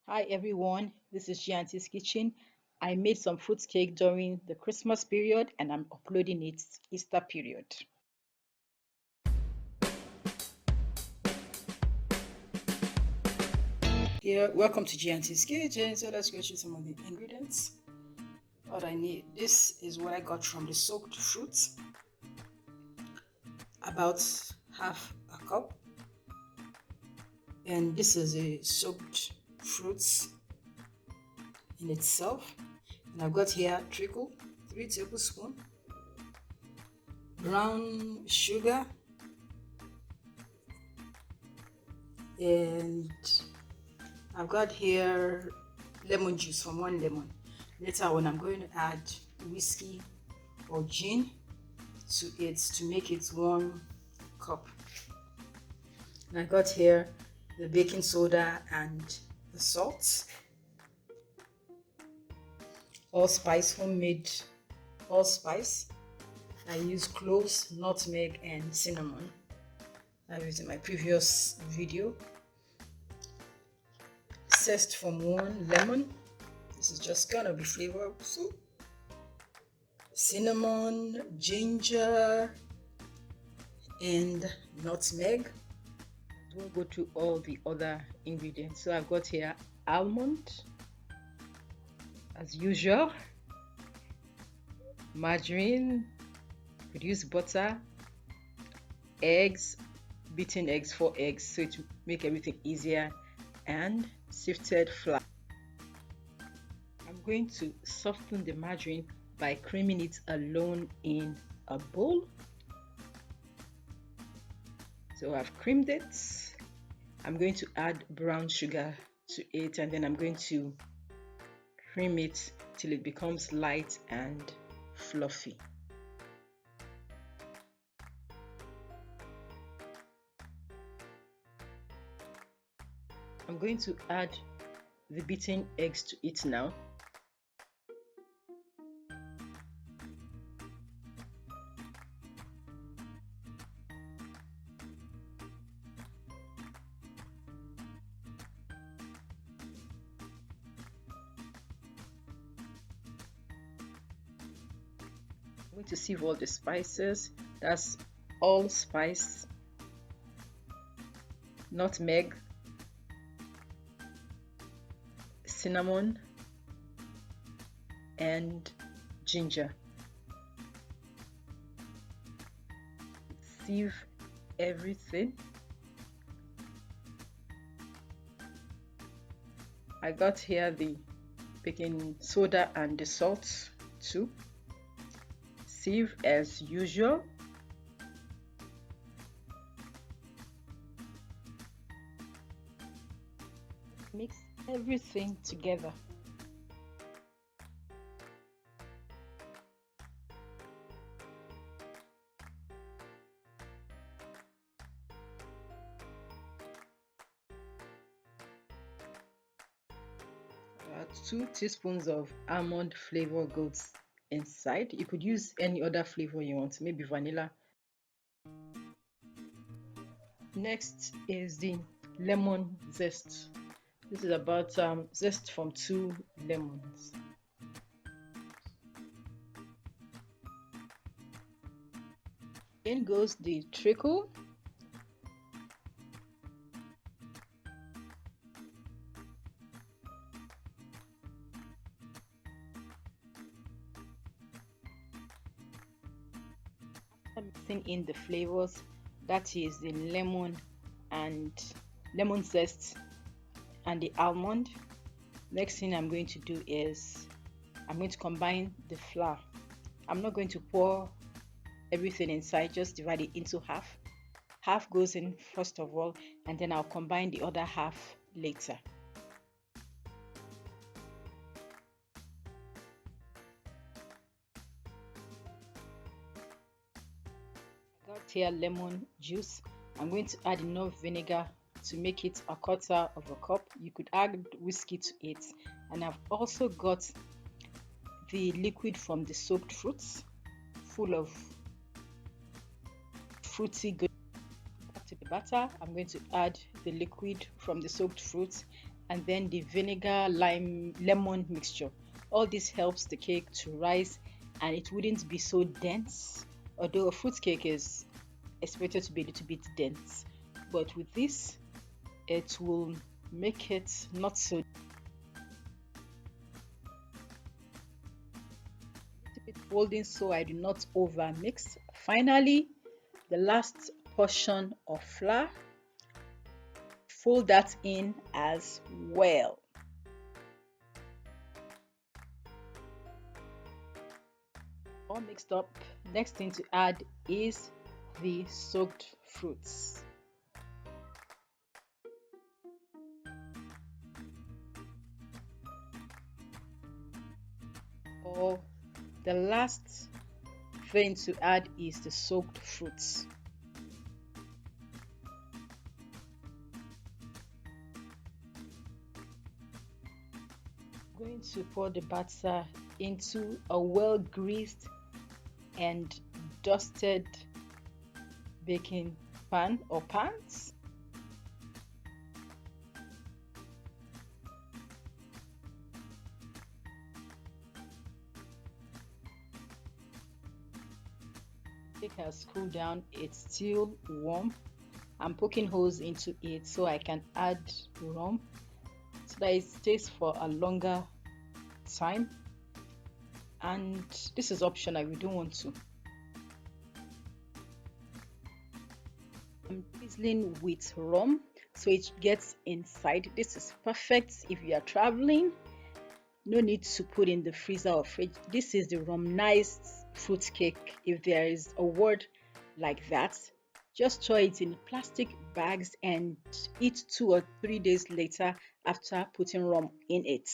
Hi everyone, this is Gianti's Kitchen. I made some fruit cake during the Christmas period and I'm uploading it Easter period. Here, welcome to Gianti's Kitchen. So let's go through some of the ingredients. What I need. This is what I got from the soaked fruits. About half a cup. And this is a soaked fruits in itself. And I've got here treacle, 3 tablespoons, brown sugar, and I've got here lemon juice from 1 lemon. Later on, I'm going to add whiskey or gin to it to make it 1 cup. And I got here the baking soda and the salt. Allspice, homemade allspice. I use cloves, nutmeg, and cinnamon. I used in my previous video. Zest from 1 lemon. This is just gonna be flavor. So cinnamon, ginger, and nutmeg. We'll go through all the other ingredients. So I've got here almond, as usual, margarine, could use butter, eggs, beaten eggs, 4 eggs, so to make everything easier, and sifted flour. I'm going to soften the margarine by creaming it alone in a bowl. So I've creamed it. I'm going to add brown sugar to it, and then I'm going to cream it till it becomes light and fluffy. I'm going to add the beaten eggs to it now. I'm going to sieve all the spices. That's allspice, nutmeg, cinnamon, and ginger. Sieve everything. I got here the baking soda and the salt too. Sieve as usual. Mix everything together. Add 2 teaspoons of almond flavor goes inside. You could use any other flavor you want, maybe vanilla. Next is the lemon zest. This is about zest from 2 lemons. In goes the treacle. Mixing in the flavors, that is the lemon and lemon zest and the almond. Next thing I'm going to do is I'm going to combine the flour. I'm not going to pour everything inside, just divide it into half. Half goes in first of all, and then I'll combine the other half later. I got here lemon juice. I'm going to add enough vinegar to make it 1/4 of a cup. You could add whiskey to it, and I've also got the liquid from the soaked fruits, full of fruity good. Back to the batter, I'm going to add the liquid from the soaked fruits and then the vinegar, lime, lemon mixture. All this helps the cake to rise and it wouldn't be so dense. Although a fruit cake is expected to be a little bit dense, but with this, it will make it not so bit folding so I do not over mix. Finally, the last portion of flour, fold that in as well. All mixed up. Next thing to add is the soaked fruits. Or the last thing to add is the soaked fruits. I'm going to pour the batter into a well greased and dusted baking pan or pans. Cake has cooled down, it's still warm. I'm poking holes into it so I can add rum so that it stays for a longer time, and this is optional, we don't want to. I'm drizzling with rum so it gets inside. This is perfect if you are traveling. No need to put in the freezer or fridge. This is the rum-niced fruit cake, if there is a word like that. Just store it in plastic bags and eat 2 or 3 days later after putting rum in it.